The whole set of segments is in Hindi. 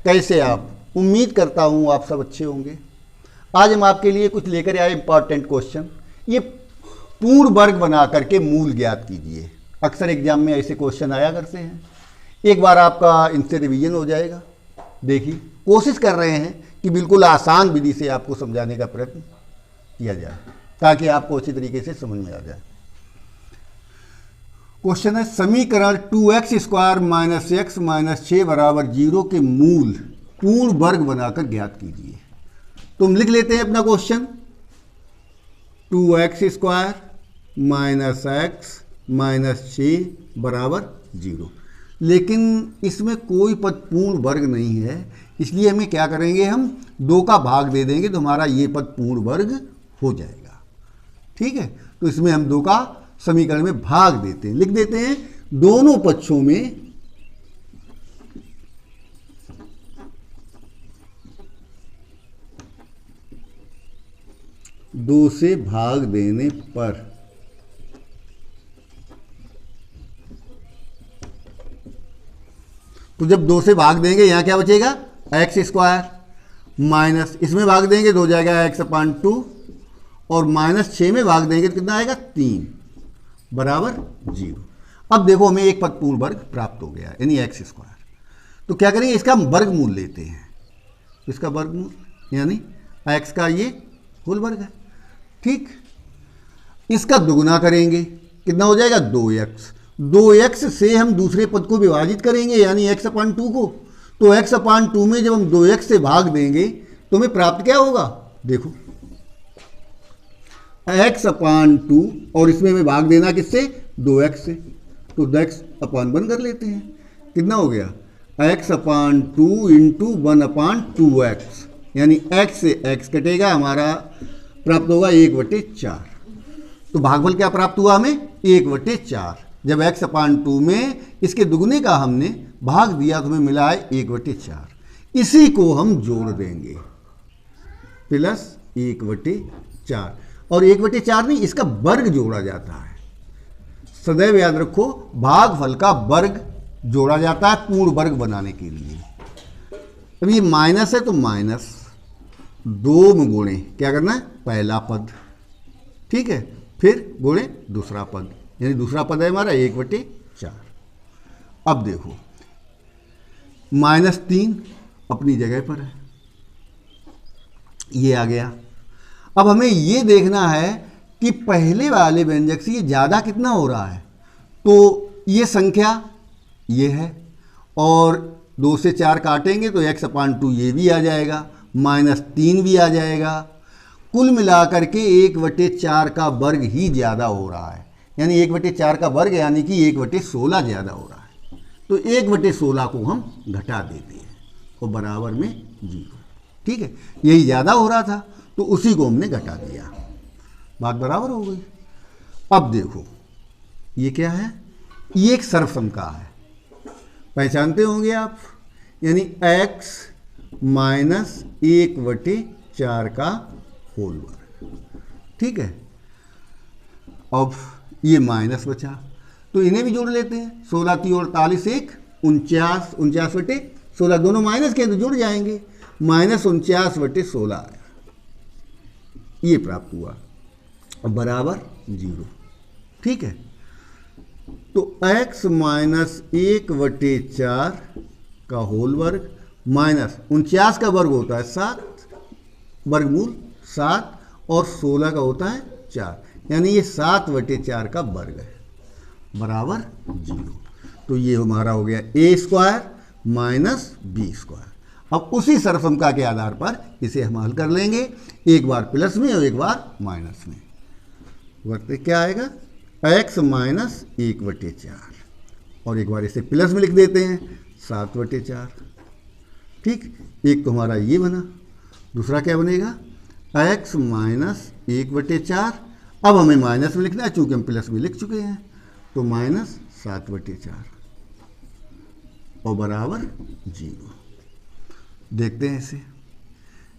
कैसे आप? उम्मीद करता हूँ आप सब अच्छे होंगे। आज हम आपके लिए कुछ लेकर आए इंपॉर्टेंट क्वेश्चन। ये पूर्ण वर्ग बना करके मूल ज्ञात कीजिए। अक्सर एग्जाम में ऐसे क्वेश्चन आया करते हैं। एक बार आपका इनसे रिवीजन हो जाएगा। देखिए, कोशिश कर रहे हैं कि बिल्कुल आसान विधि से आपको समझाने का प्रयत्न किया जाए ताकि आपको अच्छी तरीके से समझ में आ जाए। क्वेश्चन है, समीकरण 2x² माइनस x माइनस 6 बराबर 0 के मूल पूर्ण वर्ग बनाकर ज्ञात कीजिए। तो हम लिख लेते हैं अपना question. 2x² minus x minus 6 बराबर 0, लेकिन इसमें कोई पद पूर्ण वर्ग नहीं है, इसलिए हमें क्या करेंगे, हम 2 का भाग दे देंगे तो हमारा ये पद पूर्ण वर्ग हो जाएगा। ठीक है, तो इसमें हम 2 का समीकरण में भाग देते हैं, लिख देते हैं दोनों पक्षों में 2 से भाग देने पर तो जब 2 से भाग देंगे यहाँ क्या बचेगा, x² माइनस इसमें भाग देंगे तो हो जाएगा x/2 और माइनस 6 में भाग देंगे तो कितना आएगा 3 बराबर 0। अब देखो हमें एक पद पूर्ण वर्ग प्राप्त हो गया यानी x²। तो क्या करेंगे, इसका हम वर्गमूल लेते हैं। इसका वर्गमूल यानी x का ये होल वर्ग है। ठीक, इसका दुगुना करेंगे, कितना हो जाएगा 2x। 2x से हम दूसरे पद को विभाजित करेंगे यानी x/2 को। तो x/2 में जब हम 2x से भाग देंगे तो हमें प्राप्त क्या होगा, देखो x/2 और इसमें हमें भाग देना किससे, 2x से। तो x/1 कर लेते हैं, कितना हो गया x/2 इंटू 1/2x यानी x से x कटेगा, हमारा प्राप्त होगा 1/4। तो भागफल क्या प्राप्त हुआ हमें, 1/4। जब x/2 में इसके दुगने का हमने भाग दिया तो हमें मिला है 1/4। इसी को हम जोड़ देंगे प्लस 1/4 और 1/4 नहीं, इसका वर्ग जोड़ा जाता है। सदैव याद रखो, भागफल का वर्ग जोड़ा जाता है पूर्ण वर्ग बनाने के लिए। अब ये माइनस है तो माइनस 2 में गुणे क्या करना है, पहला पद, ठीक है, फिर गुणे दूसरा पद यानी दूसरा पद है हमारा 1/4। अब देखो -3 अपनी जगह पर है, ये आ गया। अब हमें ये देखना है कि पहले वाले व्यंजक से ये ज़्यादा कितना हो रहा है। तो ये संख्या ये है और 2 से 4 काटेंगे तो x/2 ये भी आ जाएगा, -3 भी आ जाएगा। कुल मिलाकर के 1/4 का वर्ग ही ज़्यादा हो रहा है, यानी 1/4 का वर्ग यानी कि 1/16 ज़्यादा हो रहा है। तो 1/16 को हम घटा देते हैं और बराबर में 0। ठीक है, यही ज़्यादा हो रहा था तो उसी को हमने घटा दिया, बात बराबर हो गई। अब देखो ये क्या है, ये एक सर्वसम है, पहचानते होंगे आप, यानी x माइनस 1/4 का होल वर्ग। ठीक है, अब ये माइनस बचा तो इन्हें भी जोड़ लेते हैं। 16 3 48 1 49, 49/16 दोनों माइनस के तो जुड़ जाएंगे, -49/16 आया, ये प्राप्त हुआ और बराबर 0। ठीक है, तो x माइनस 1/4 का होल वर्ग माइनस 49 का वर्ग होता है 7, वर्गमूल 7 और 16 का होता है 4, यानी ये 7/4 का वर्ग है बराबर 0। तो ये हमारा हो गया a² माइनस b²। अब उसी सर्वसमता के आधार पर इसे हम हल कर लेंगे, एक बार प्लस में और एक बार माइनस में। वर्ग क्या आएगा, x माइनस 1/4 और एक बार इसे प्लस में लिख देते हैं 7/4। ठीक, एक तो हमारा ये बना, दूसरा क्या बनेगा x माइनस 1/4। अब हमें माइनस में लिखना है चूंकि हम प्लस में लिख चुके हैं, तो -7/4 और बराबर 0। देखते हैं इसे,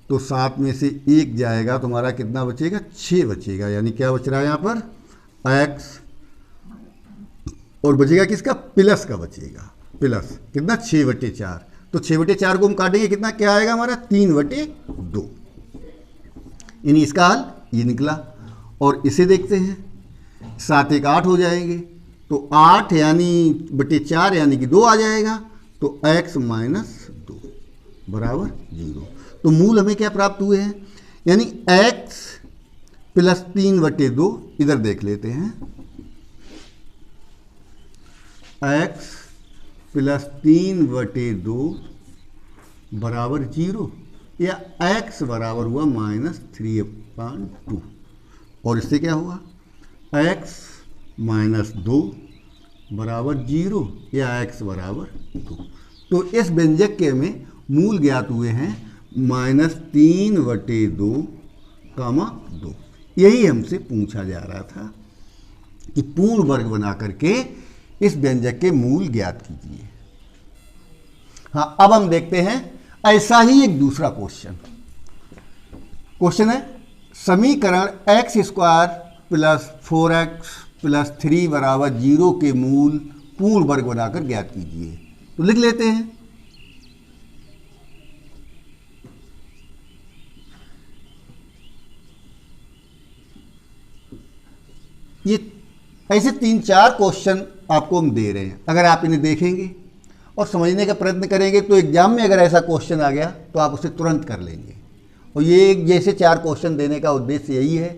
तो 7 में से 1 जाएगा तो हमारा कितना बचेगा, 6 बचेगा, यानी क्या बच रहा है यहाँ पर x और बचेगा किसका, प्लस का बचेगा, प्लस कितना 6/4। तो 6/4 को हम काटेंगे, कितना क्या आएगा हमारा 3/2, यानी इसका हल ये निकला। और इसे देखते हैं, 7 1 8 हो जाएंगे, तो 8 यानी बटे 4 यानी कि 2 आ जाएगा, तो x माइनस 2 बराबर 0। तो मूल हमें क्या प्राप्त हुए हैं, यानी x प्लस 3/2, इधर देख लेते हैं, x प्लस 3/2 बराबर 0, या x बराबर हुआ -3/2। और इससे क्या हुआ, x माइनस 2 बराबर 0, या x बराबर 2। तो इस व्यंजक के हमें मूल ज्ञात हुए हैं -3/2, 2। यही हमसे पूछा जा रहा था कि पूर्ण वर्ग बना करके इस व्यंजक के मूल ज्ञात कीजिए। हाँ, अब हम देखते हैं ऐसा ही एक दूसरा क्वेश्चन है, समीकरण x² प्लस 4x प्लस 3 बराबर 0 के मूल पूर्ण वर्ग बनाकर ज्ञात कीजिए। तो लिख लेते हैं, ये ऐसे 3-4 क्वेश्चन आपको हम दे रहे हैं। अगर आप इन्हें देखेंगे और समझने का प्रयत्न करेंगे तो एग्जाम में अगर ऐसा क्वेश्चन आ गया तो आप उसे तुरंत कर लेंगे। और ये जैसे 4 क्वेश्चन देने का उद्देश्य यही है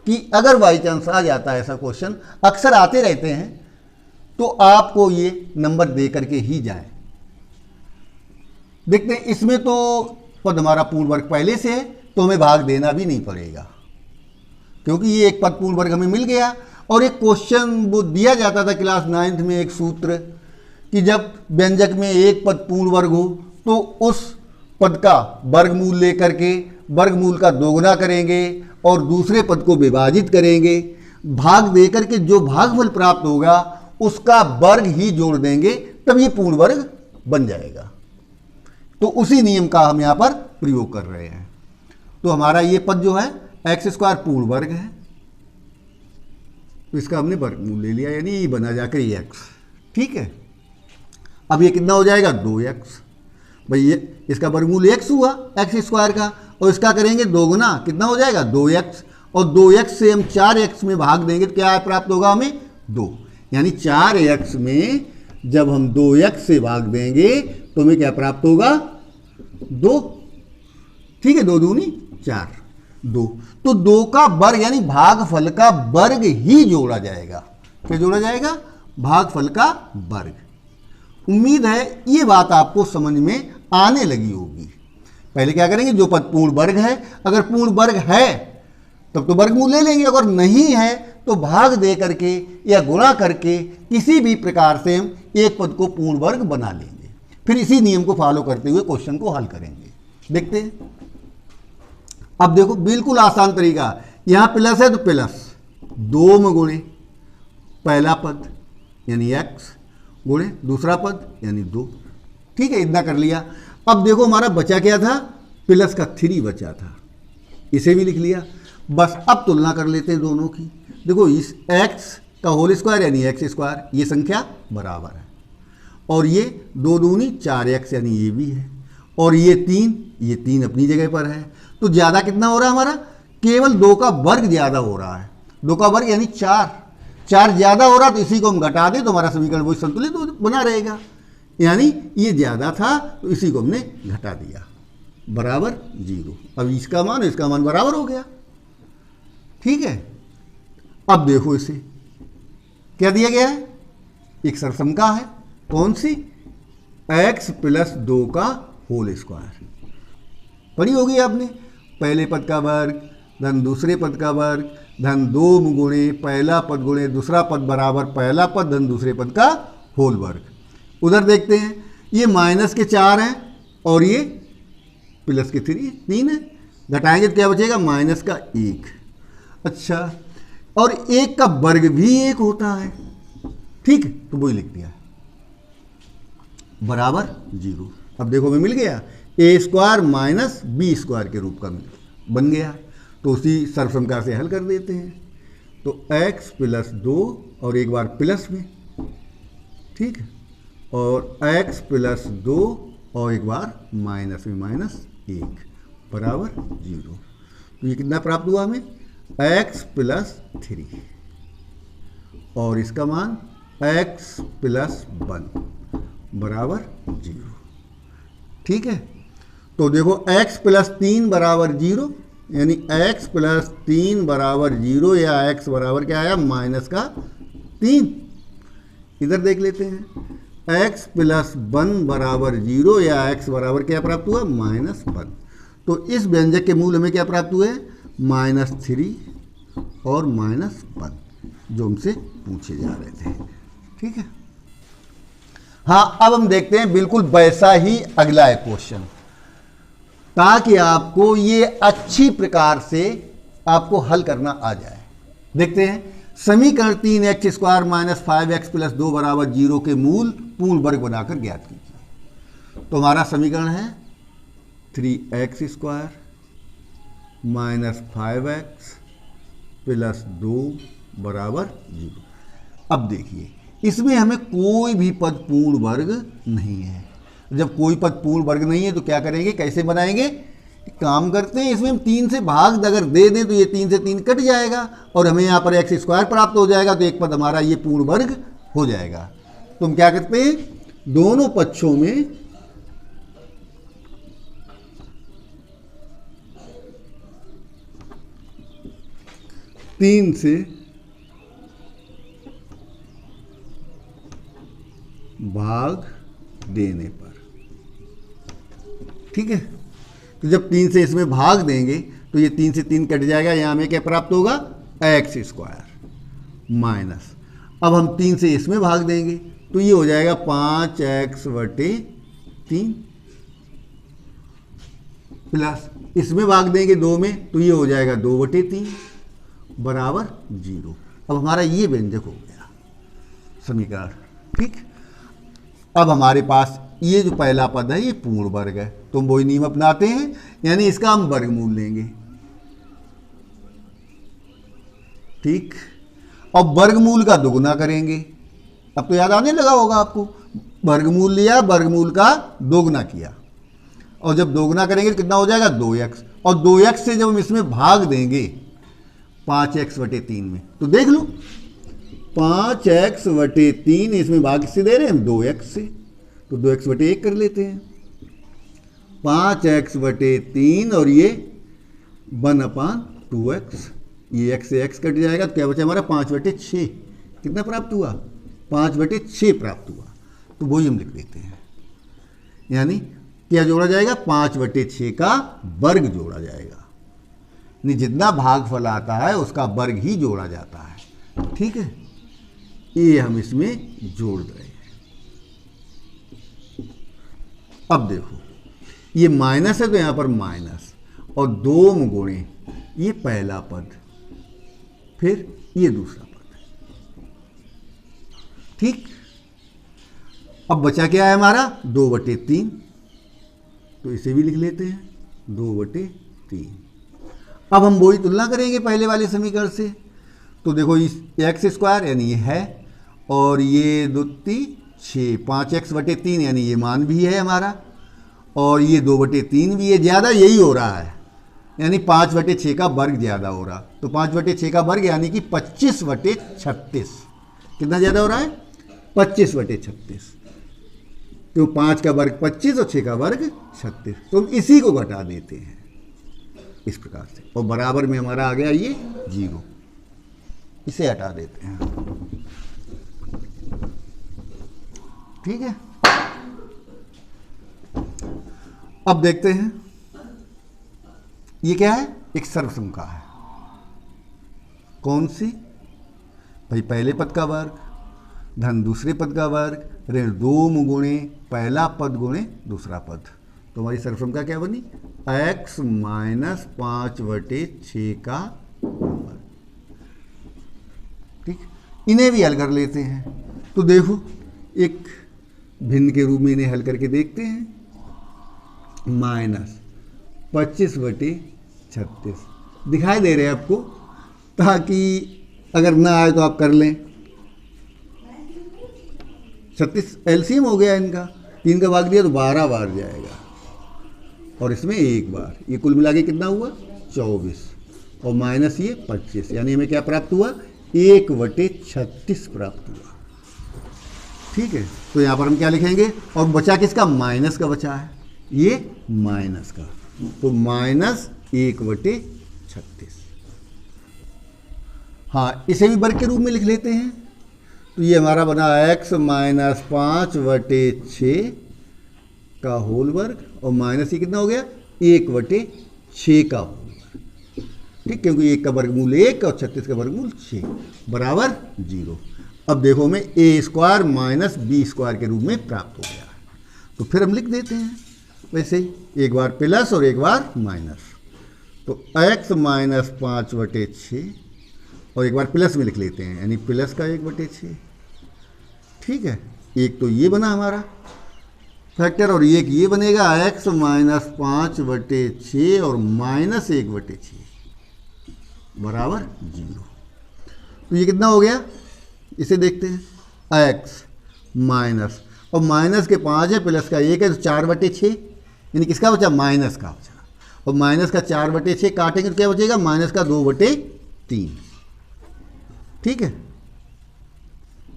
कि अगर बाई चांस आ जाता है ऐसा क्वेश्चन, अक्सर आते रहते हैं, तो आपको ये नंबर दे करके ही जाए। देखते हैं, इसमें तो पद हमारा पूर्ण वर्ग पहले से है, तो हमें भाग देना भी नहीं पड़ेगा, क्योंकि ये एक पद पूर्ण वर्ग हमें मिल गया। और एक क्वेश्चन वो दिया जाता था क्लास 9th में, एक सूत्र कि जब व्यंजक में एक पद पूर्ण वर्ग हो तो उस पद का वर्गमूल लेकर के वर्गमूल का दोगुना करेंगे और दूसरे पद को विभाजित करेंगे, भाग देकर के जो भागफल प्राप्त होगा उसका वर्ग ही जोड़ देंगे, तब ये पूर्ण वर्ग बन जाएगा। तो उसी नियम का हम यहाँ पर प्रयोग कर रहे हैं। तो हमारा ये पद जो है x² पूर्ण वर्ग है, तो इसका हमने वर्गमूल ले लिया, यानी ये बना जाकर ये x। ठीक है, अब ये कितना हो जाएगा 2x। भाई ये इसका वर्गमूल x हुआ x² का, और इसका करेंगे दोगुना, कितना हो जाएगा 2x। और 2x से हम 4x में भाग देंगे तो क्या प्राप्त होगा हमें 2, यानी 4x में जब हम 2x से भाग देंगे तो हमें क्या प्राप्त होगा 2। ठीक है, 2 दूनी 4, 2। तो 2 का वर्ग यानी भागफल का वर्ग ही जोड़ा जाएगा। क्या जोड़ा जाएगा? भागफल का वर्ग। उम्मीद है ये बात आपको समझ में आने लगी होगी। पहले क्या करेंगे, जो पद पूर्ण वर्ग है, अगर पूर्ण वर्ग है तब तो वर्गमूल ले लेंगे, अगर नहीं है तो भाग दे करके या गुणा करके किसी भी प्रकार से हम एक पद को पूर्ण वर्ग बना लेंगे। फिर इसी नियम को फॉलो करते हुए क्वेश्चन को हल करेंगे। देखते हैं, अब देखो बिल्कुल आसान तरीका, यहां प्लस है तो प्लस 2 में गुणे पहला पद यानी x गुणे दूसरा पद यानी 2। ठीक है, इतना कर लिया। अब देखो हमारा बचा क्या था, प्लस का 3 बचा था, इसे भी लिख लिया। बस अब तुलना कर लेते हैं दोनों की। देखो इस x का होल स्क्वायर यानी x², ये संख्या बराबर है, और ये 2 दूनी 4x यानी ये भी है, और ये 3 अपनी जगह पर है। तो ज़्यादा कितना हो रहा है हमारा, केवल 2 का वर्ग ज़्यादा हो रहा है। 2 का वर्ग यानी 4 ज़्यादा हो रहा, तो इसी को हम घटा दें तो हमारा समीकरण वही संतुलित बना रहेगा। यानी ये ज़्यादा था तो इसी को हमने घटा दिया, बराबर 0। अब इसका मान बराबर हो गया। ठीक है, अब देखो इसे क्या दिया गया है, एक सरसमका है, कौन सी, x + 2 का होल स्क्वायर। पढ़ी होगी आपने, पहले पद का वर्ग धन दूसरे पद का वर्ग धन 2 गुणे पहला पद गुणे दूसरा पद बराबर पहला पद धन दूसरे पद का होल वर्ग। उधर देखते हैं, ये माइनस के 4 हैं और ये प्लस के 3 है, घटाएंगे तो क्या बचेगा, माइनस का 1। अच्छा, और 1 का वर्ग भी 1 होता है। ठीक है, तो वही लिख दिया, बराबर 0। अब देखो हमें मिल गया a² - b² के रूप का बन गया। तो उसी सर्वसमका से हल कर देते हैं। तो x + 2 और एक बार प्लस में, ठीक है, और x + 2 और एक बार माइनस में माइनस 1 बराबर 0। तो ये कितना प्राप्त हुआ हमें, x प्लस 3 और इसका मान x प्लस 1 बराबर 0। ठीक है, तो देखो x प्लस 3 बराबर 0, यानी x प्लस 3 बराबर 0 या x बराबर क्या आया, माइनस का 3। इधर देख लेते हैं, x प्लस 1 बराबर 0 या x बराबर क्या प्राप्त हुआ, माइनस 1। तो इस व्यंजक के मूल हमें क्या प्राप्त हुए, माइनस 3 और माइनस 1, जो हमसे पूछे जा रहे थे। ठीक है, हाँ अब हम देखते हैं बिल्कुल वैसा ही अगला एक क्वेश्चन, ताकि आपको ये अच्छी प्रकार से आपको हल करना आ जाए। देखते हैं, समीकरण 3x² माइनस 5x प्लस 2 बराबर 0 के मूल पूर्ण वर्ग बनाकर ज्ञात कीजिए। तो हमारा समीकरण है 3x² माइनस 5x प्लस 2 बराबर 0। अब देखिए, इसमें हमें कोई भी पद पूर्ण वर्ग नहीं है। जब कोई पद पूर्ण वर्ग नहीं है तो क्या करेंगे, कैसे बनाएंगे, काम करते हैं, इसमें हम 3 से भाग अगर दे दें तो ये 3 से 3 कट जाएगा और हमें यहाँ पर x² प्राप्त हो जाएगा, तो एक पद हमारा ये पूर्ण वर्ग हो जाएगा। तो हम क्या करते हैं, दोनों पक्षों में तीन से भाग देने पर, ठीक है, तो जब 3 से इसमें भाग देंगे तो ये 3 से 3 कट जाएगा, यहाँ हमें क्या प्राप्त होगा, x² माइनस, अब हम 3 से इसमें भाग देंगे तो ये हो जाएगा 5x/3 प्लस इसमें भाग देंगे 2 में तो ये हो जाएगा 2/3 बराबर 0। अब हमारा ये व्यंजक हो गया समीकरण। ठीक, अब हमारे पास ये जो पहला पद है ये पूर्ण वर्ग है, तो हम वही नियम अपनाते हैं, यानी इसका हम वर्गमूल लेंगे। ठीक, अब वर्गमूल का दुगुना करेंगे। अब तो याद आने लगा होगा आपको, वर्गमूल लिया, वर्गमूल का दोगुना किया, और जब दोगुना करेंगे तो कितना हो जाएगा, 2x, और 2x से जब हम इसमें भाग देंगे 5x/3 में, तो देख लो 5x/3 इसमें भाग से दे रहे हैं हम 2x से, तो 2x/1 कर लेते हैं, 5x/3 और ये 1/2x, ये x से x कट जाएगा तो क्या बचा हमारा 5/6, कितना प्राप्त हुआ, 5/6 प्राप्त हुआ। तो वही हम लिख देते हैं, यानी क्या जोड़ा जाएगा, 5/6 का वर्ग जोड़ा जाएगा, यानी जितना भागफल आता है उसका वर्ग ही जोड़ा जाता है। ठीक है, ये हम इसमें जोड़ रहे हैं। अब देखो, ये माइनस है तो यहां पर माइनस, और 2 गुणे ये पहला पद, फिर ये दूसरा पद। ठीक, अब बचा क्या है हमारा, 2/3, तो इसे भी लिख लेते हैं 2/3। अब हम वही तुलना करेंगे पहले वाले समीकरण से, तो देखो इस x² यानी ये है, और ये 2 3 6, 5x/3 यानी ये मान भी है हमारा, और ये 2/3 भी है, ज़्यादा यही हो रहा है, यानी 5/6 का वर्ग ज़्यादा हो रहा, तो 5/6 का वर्ग यानी कि 25/36, कितना ज़्यादा हो रहा है, 25/36, तो 5 का वर्ग 25 और 6 का वर्ग 36, तो हम इसी को घटा देते हैं इस प्रकार से, और बराबर में हमारा आ गया ये 0, इसे हटा देते हैं। ठीक है, अब देखते हैं ये क्या है, एक सर्वसंख्या है, कौन सी भाई, पहले पद का वर्ग धन दूसरे पद का वर्ग ऋण 2 गुणे पहला पद गुणे दूसरा पद, तो हमारी सर्वसंख्या क्या बनी, x माइनस 5/6 का वर्ग। ठीक, इन्हें भी हल कर लेते हैं, तो देखो एक भिन्न के रूप में इन्हें हल करके देखते हैं, माइनस 25/36 दिखाई दे रहे हैं आपको, ताकि अगर ना आए तो आप कर लें। 36 एलसीएम हो गया इनका, 3 का भाग दिया तो 12 बार जाएगा और इसमें 1 बार, ये कुल मिला के कितना हुआ 24 और माइनस ये 25, यानी हमें क्या प्राप्त हुआ 1/36 प्राप्त हुआ। ठीक है, तो यहाँ पर हम क्या लिखेंगे, और बचा किसका, माइनस का बचा है, ये माइनस का, तो माइनस 1/36। हाँ, इसे भी वर्ग के रूप में लिख लेते हैं, तो ये हमारा बना x माइनस 5/6 का होल वर्ग और माइनस ये कितना हो गया 1/6 का होल वर्ग। ठीक, क्योंकि 1 का वर्गमूल 1 और 36 का वर्गमूल 6 बराबर 0। अब देखो हमें a² माइनस b² के रूप में प्राप्त हो गया, तो फिर हम लिख देते हैं वैसे ही, एक बार प्लस और एक बार माइनस, तो x माइनस 5/6 और एक बार प्लस में लिख लेते हैं, यानी प्लस का 1/6। ठीक है, एक तो ये बना हमारा फैक्टर और एक ये बनेगा x माइनस 5/6 और माइनस 1/6 बराबर 0। तो ये कितना हो गया, इसे देखते हैं, x माइनस और माइनस के 5 है प्लस का 1 है तो 4/6, यानी किसका बचा, माइनस का बचा, और माइनस का 4/6 काटेंगे तो क्या बचेगा, माइनस का 2/3। ठीक है,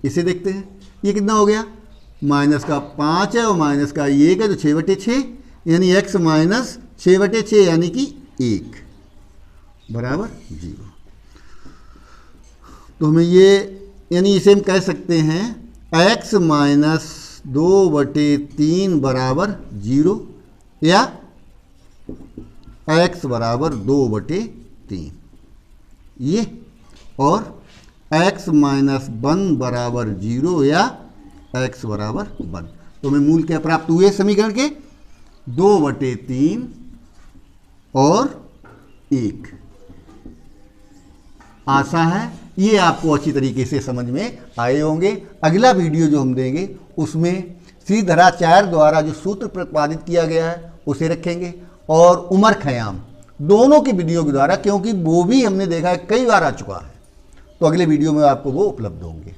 इसे देखते हैं, ये कितना हो गया, माइनस का 5 है और माइनस का 1 है तो 6/6, यानी x माइनस 6/6 यानी कि 1 बराबर 0। तो हमें ये, यानी इसे हम कह सकते हैं x माइनस 2/3 बराबर 0 या x बराबर 2/3 ये, और x माइनस 1 बराबर 0 या x बराबर 1। तो हमें मूल क्या प्राप्त हुए समीकरण के, 2/3 और 1। आशा है ये आपको अच्छी तरीके से समझ में आए होंगे। अगला वीडियो जो हम देंगे उसमें श्रीधराचार्य द्वारा जो सूत्र प्रतिपादित किया गया है उसे रखेंगे, और उमर खयाम दोनों की विधियों के द्वारा, क्योंकि वो भी हमने देखा है कई बार आ चुका है, तो अगले वीडियो में आपको वो उपलब्ध होंगे।